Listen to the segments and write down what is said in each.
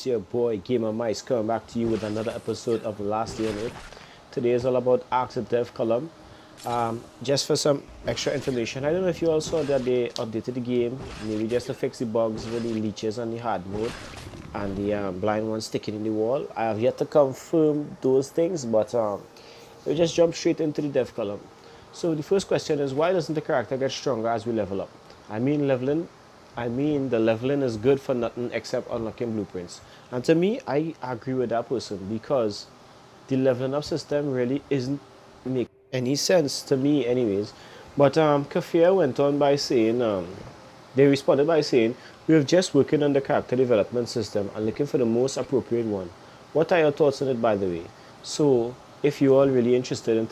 It's your boy Gamer Mice coming back to you with another episode of The Last Day on Earth. Today is all about Ask the Dev column. Just for some extra information, I don't know if you all saw that they updated the game, maybe just to fix the bugs with the leeches on the hard mode and the blind one sticking in the wall. I have yet to confirm those things, but we'll just jump straight into the dev column. So the first question is, why doesn't the character get stronger as we level up? I mean the leveling is good for nothing except unlocking blueprints. And to me, I agree with that person because the leveling up system really isn't make any sense to me anyways. But Kafir went on by saying, they responded by saying, we have just working on the character development system and looking for the most appropriate one. What are your thoughts on it, by the way? So if you're all really interested in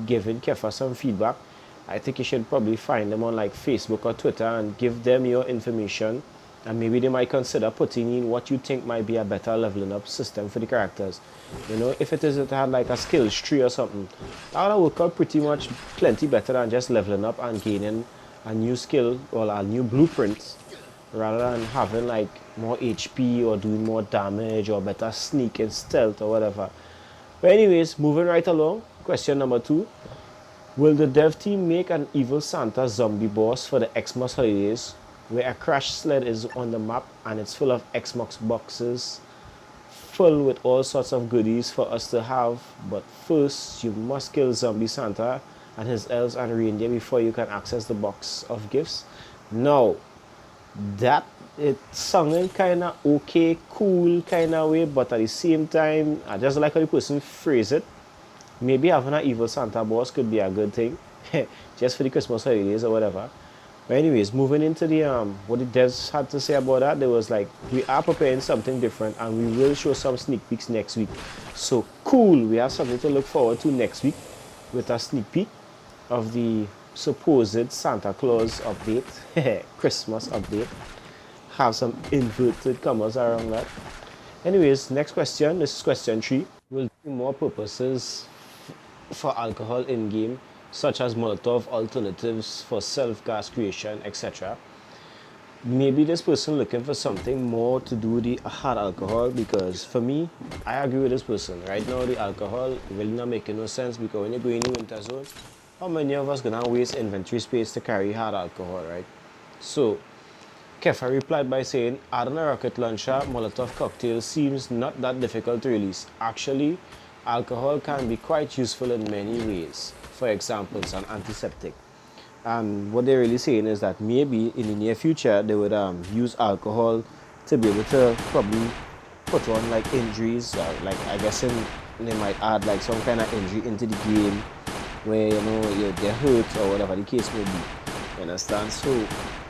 giving Kefa some feedback, I think you should probably find them on like Facebook or Twitter and give them your information, and maybe they might consider putting in what you think might be a better leveling up system for the characters. You know, if it is it had like a skills tree or something, that would work out pretty much plenty better than just leveling up and gaining a new skill or a new blueprint, rather than having like more HP or doing more damage or better sneak and stealth or whatever. But anyways, moving right along, question number 2. Will the dev team make an Evil Santa zombie boss for the Xmas holidays, where a crash sled is on the map and it's full of Xbox boxes, full with all sorts of goodies for us to have, but first you must kill Zombie Santa and his elves and reindeer before you can access the box of gifts? No, that it sounded kinda okay, cool kinda way, but at the same time, I just like how the person phrase it. Maybe having an Evil Santa boss could be a good thing, just for the Christmas holidays or whatever. But anyways, moving into the what the devs had to say about that, there was like, we are preparing something different and we will show some sneak peeks next week. So cool, we have something to look forward to next week with a sneak peek of the supposed Santa Claus update, Christmas update. Have some inverted commas around that. Anyways, next question, this is question 3. Will do more purposes for alcohol in-game, such as Molotov alternatives for self-gas creation, etc. Maybe this person looking for something more to do with the hard alcohol, because for me, I agree with this person. Right now, the alcohol really not making no sense, because when you go in the winter zone, how many of us gonna waste inventory space to carry hard alcohol, right? So, Kefa replied by saying, adding a rocket launcher Molotov cocktail seems not that difficult to release. Actually, alcohol can be quite useful in many ways. For example, it's an antiseptic. And what they're really saying is that maybe in the near future they would use alcohol to be able to probably put on like injuries, or like I guess they might add like some kind of injury into the game where you get hurt or whatever the case may be. You understand? So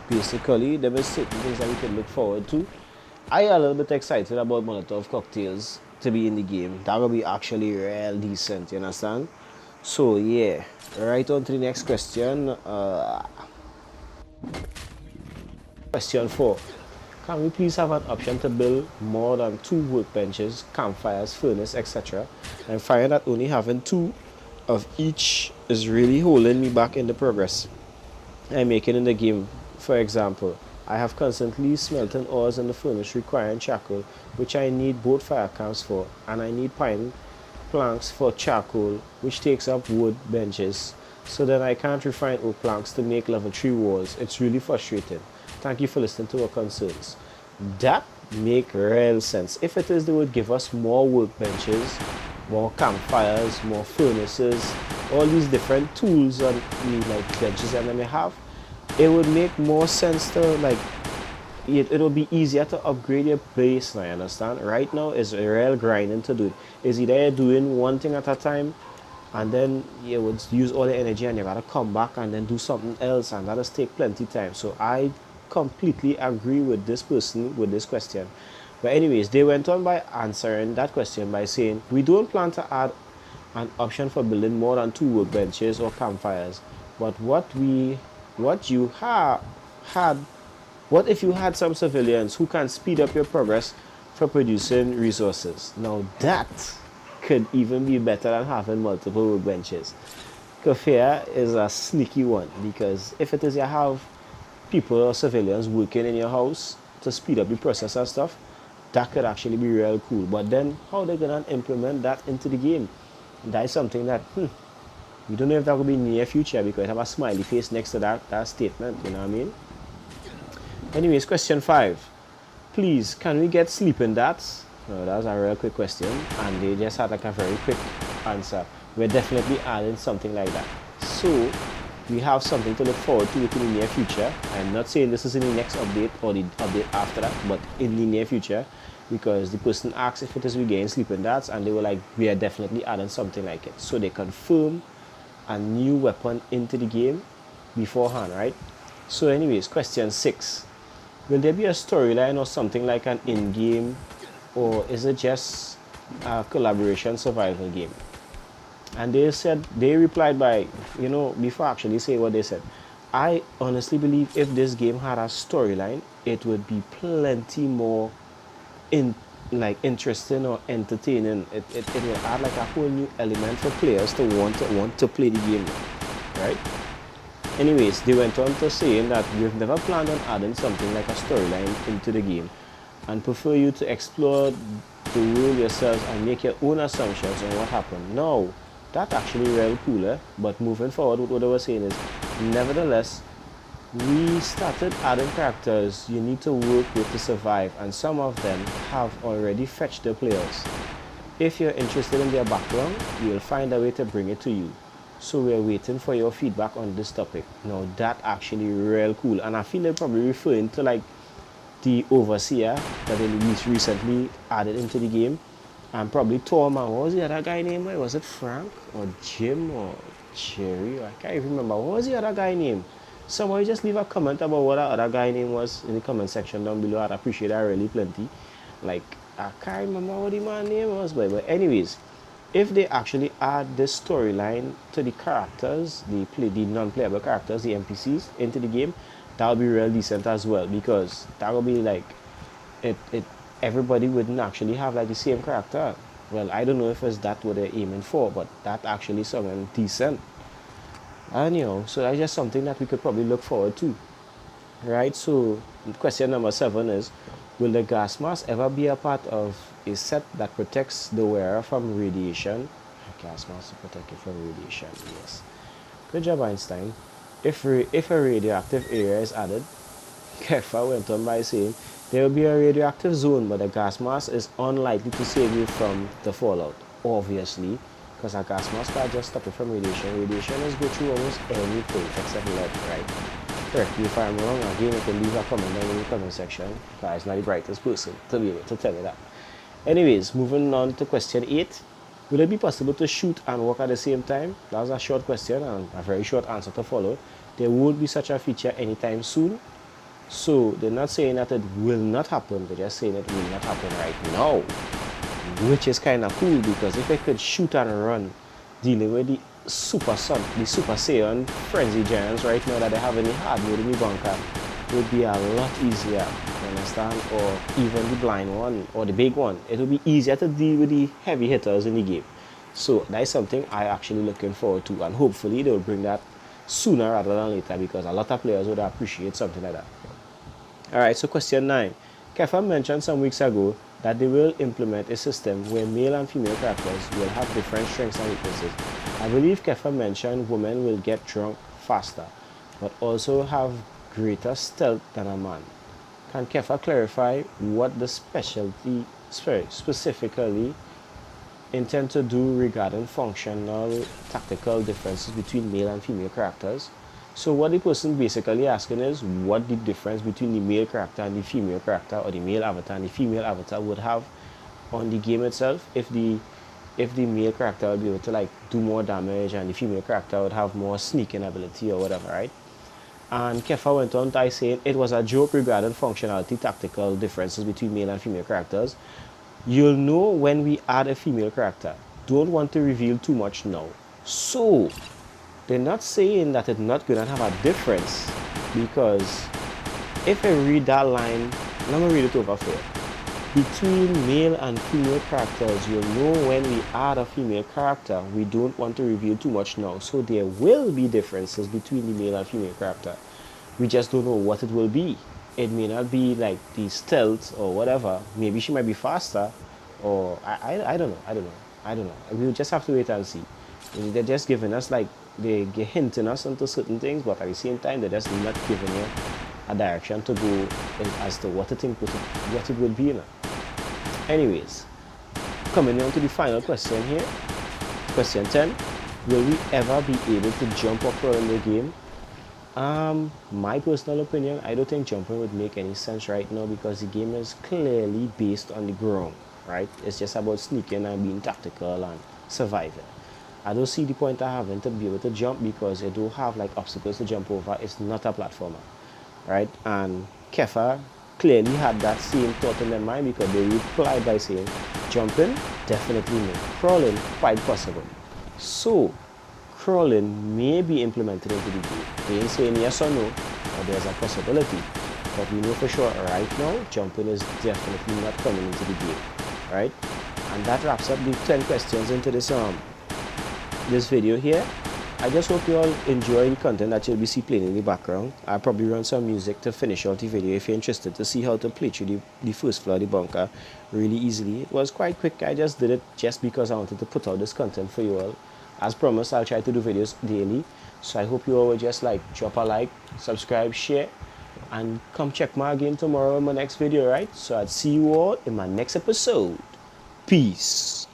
basically there were certain things that we could look forward to. I am a little bit excited about Molotov cocktails to be in the game. That will be actually real decent, you understand? So yeah, right on to the next question. Question 4. Can we please have an option to build more than 2 workbenches, campfires, furnace, etc.? I'm finding that only having 2 of each is really holding me back in the progress I'm making in the game. For example, I have constantly smelting ores in the furnace requiring charcoal, which I need both fire camps for, and I need pine planks for charcoal, which takes up wood benches. So then I can't refine oak planks to make level 3 walls. It's really frustrating. Thank you for listening to our concerns. That make real sense. If it is, they would give us more workbenches, more campfires, more furnaces, all these different tools and like benches that they may have. It would make more sense to like it'll be easier to upgrade your base now, you understand? Right now is a real grinding to do it. Is either you're doing one thing at a time and then you would use all the energy and you gotta come back and then do something else, and that'll take plenty time. So I completely agree with this person with this question. But anyways, they went on by answering that question by saying, we don't plan to add an option for building more than 2 workbenches or campfires, but what if you had some civilians who can speed up your progress for producing resources? Now that could even be better than having multiple workbenches. Kafir is a sneaky one, because if it is you have people or civilians working in your house to speed up the process and stuff, that could actually be real cool. But then how they're gonna implement that into the game? That is something that we don't know if that will be near future, because I have a smiley face next to that statement, you know what I mean? Anyways, question 5. Please, can we get sleeping dots? Oh, that was a real quick question, and they just had like a very quick answer. We're definitely adding something like that. So we have something to look forward to within the near future. I'm not saying this is in the next update or the update after that, but in the near future, because the person asked if it is we getting sleeping dots, and they were like, we are definitely adding something like it. So they confirm a new weapon into the game beforehand, right? So anyways, question 6. Will there be a storyline or something like an in-game, or is it just a collaboration survival game? And they replied by, before I actually say what they said, I honestly believe if this game had a storyline, it would be plenty more interesting or entertaining. It will add like a whole new element for players to want to play the game, right? Anyways, they went on to saying that we've never planned on adding something like a storyline into the game, and prefer you to explore the world yourselves and make your own assumptions on what happened. No, that's actually real cooler. But moving forward, what I was saying is, nevertheless, we started adding characters you need to work with to survive, and some of them have already fetched the players. If you're interested in their background, you'll find a way to bring it to you. So we're waiting for your feedback on this topic. Now that actually real cool, and I feel they're probably referring to like the Overseer that they recently added into the game, and probably Tom, and what was the other guy name? Was it Frank or Jim or Jerry? I can't even remember. What was the other guy name? Somebody just leave a comment about what that other guy name was in the comment section down below. I'd appreciate that really plenty. Like, I can't remember what the man name was, but anyways, if they actually add this storyline to the characters, the non-playable characters, the NPCs into the game, that would be real decent as well, because that would be like everybody wouldn't actually have like the same character. Well, I don't know if it's that what they're aiming for, but that actually sounded decent. And so that's just something that we could probably look forward to, right? So question number 7 is, will the gas mask ever be a part of a set that protects the wearer from radiation? Gas mask to protect you from radiation, yes. Good job, Einstein. If a radioactive area is added, Kefa went on by saying, there will be a radioactive zone, but the gas mask is unlikely to save you from the fallout, obviously, because a gas mask can't just stop you from radiation. Radiation is go through almost anything except lead, right? Correct me if I'm wrong. Again, you can leave a comment down in the comment section, because I'm not the brightest person to be able to tell you that. Anyways, moving on to question 8. Will it be possible to shoot and walk at the same time? That was a short question and a very short answer to follow. There won't be such a feature anytime soon. So they're not saying that it will not happen, they're just saying it will not happen right now. Which is kind of cool, because if I could shoot and run dealing with the Super Saiyan Frenzy Giants right now that they have in the hard mode in the bunker, would be a lot easier, you understand? Or even the blind one or the big one. It will be easier to deal with the heavy hitters in the game. So that is something I actually looking forward to, and hopefully they'll bring that sooner rather than later, because a lot of players would appreciate something like that. Alright, so question 9. Kefa mentioned some weeks ago that they will implement a system where male and female characters will have different strengths and weaknesses. I believe Kefa mentioned women will get drunk faster, but also have greater stealth than a man. Can Kefa clarify what the specifically intend to do regarding functional tactical differences between male and female characters? So what the person basically asking is what the difference between the male character and the female character, or the male avatar and the female avatar, would have on the game itself, if the male character would be able to like do more damage and the female character would have more sneaking ability or whatever, right? And Kefa went on by saying it was a joke regarding functionality tactical differences between male and female characters. You'll know when we add a female character. Don't want to reveal too much now. So they're not saying that it's not going to have a difference, because if I read that line, let me read it over for you. Between male and female characters, you'll know when we add a female character. We don't want to reveal too much now. So there will be differences between the male and female character. We just don't know what it will be. it may not be like the stealth or whatever. Maybe she might be faster, or I don't know. I don't know. We'll just have to wait and see. They're just giving us like they're hinting us into certain things, but at the same time they're just not giving you a direction to go in as to what it would be. Anyways, coming on to the final question here. Question 10. Will we ever be able to jump up in the game? My personal opinion, I don't think jumping would make any sense right now because the game is clearly based on the ground, right? It's just about sneaking and being tactical and surviving. I don't see the point of having to be able to jump because you do have like obstacles to jump over. It's not a platformer, right? And Kefa clearly had that same thought in their mind because they replied by saying, jumping, definitely no. Crawling, quite possible. So, crawling may be implemented into the game. They ain't saying yes or no, but there's a possibility. But we know for sure right now, jumping is definitely not coming into the game, right? And that wraps up the 10 questions into this video here. I just hope you all enjoy the content that you'll be playing in the background. I'll probably run some music to finish out the video if you're interested to see how to play through the first floor of the bunker really easily. It was quite quick. I just did it just because I wanted to put out this content for you all. As promised, I'll try to do videos daily. So I hope you all will just like drop a like, subscribe, share, and come check my game tomorrow in my next video, right? So I'll see you all in my next episode. Peace.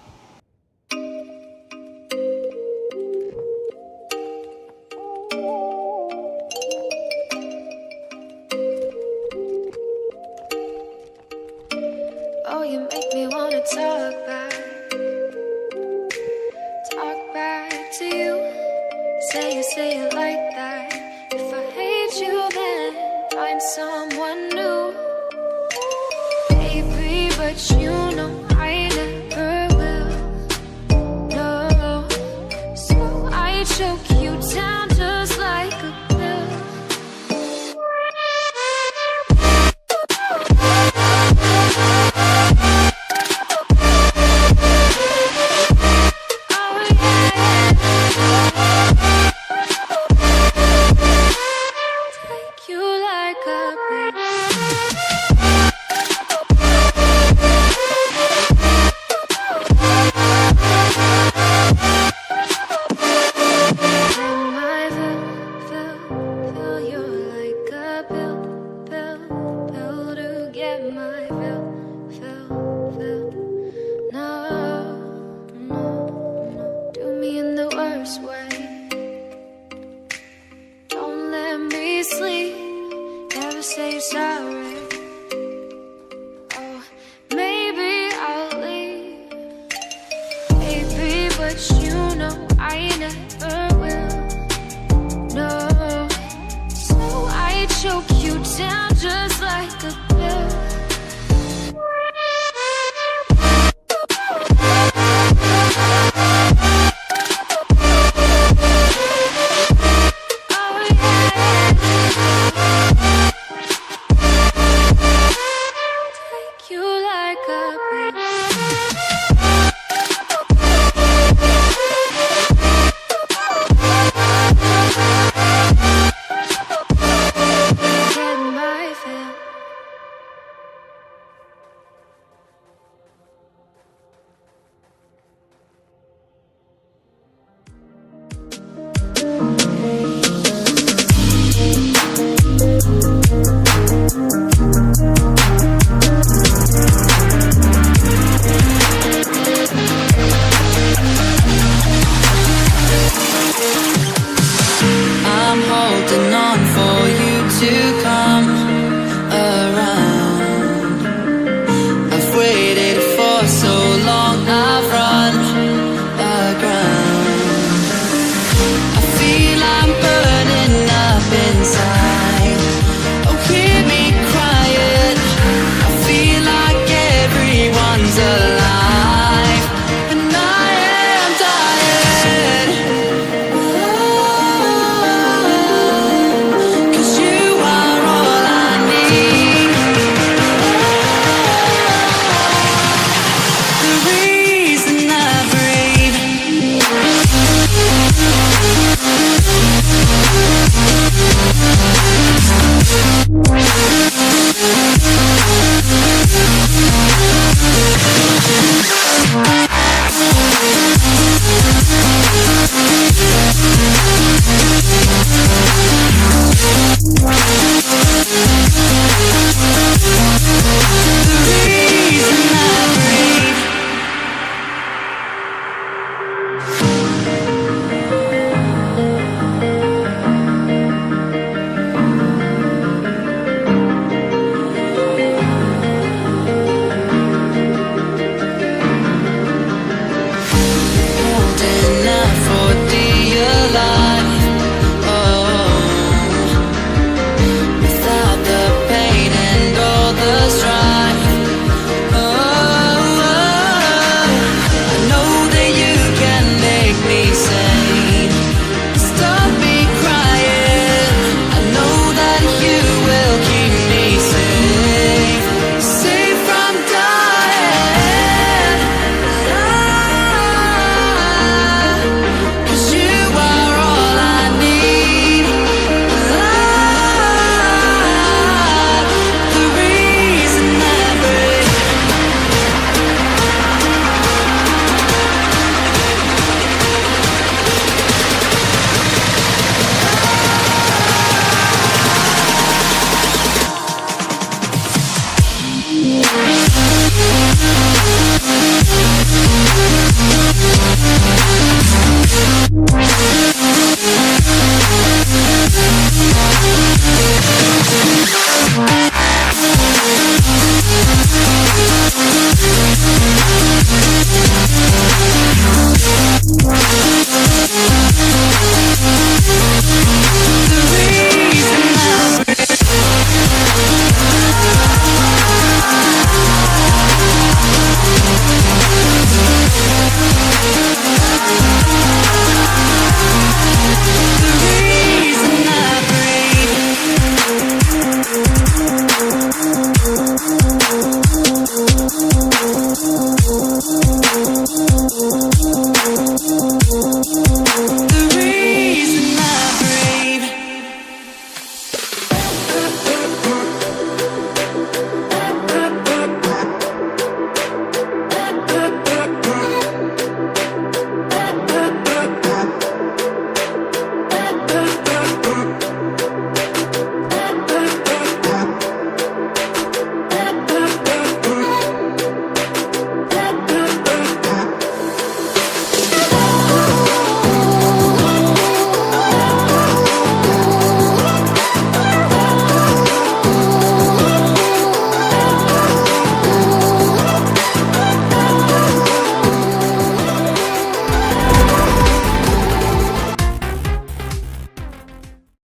Oh, you make me wanna talk back to you. Say it like that. If I hate you, then find someone new. Baby, but you know I never will. No, so I choke you down just like a pill. Don't let me sleep, never say sorry. Oh, maybe I'll leave, baby, but you know I never will. No, so I choke you down just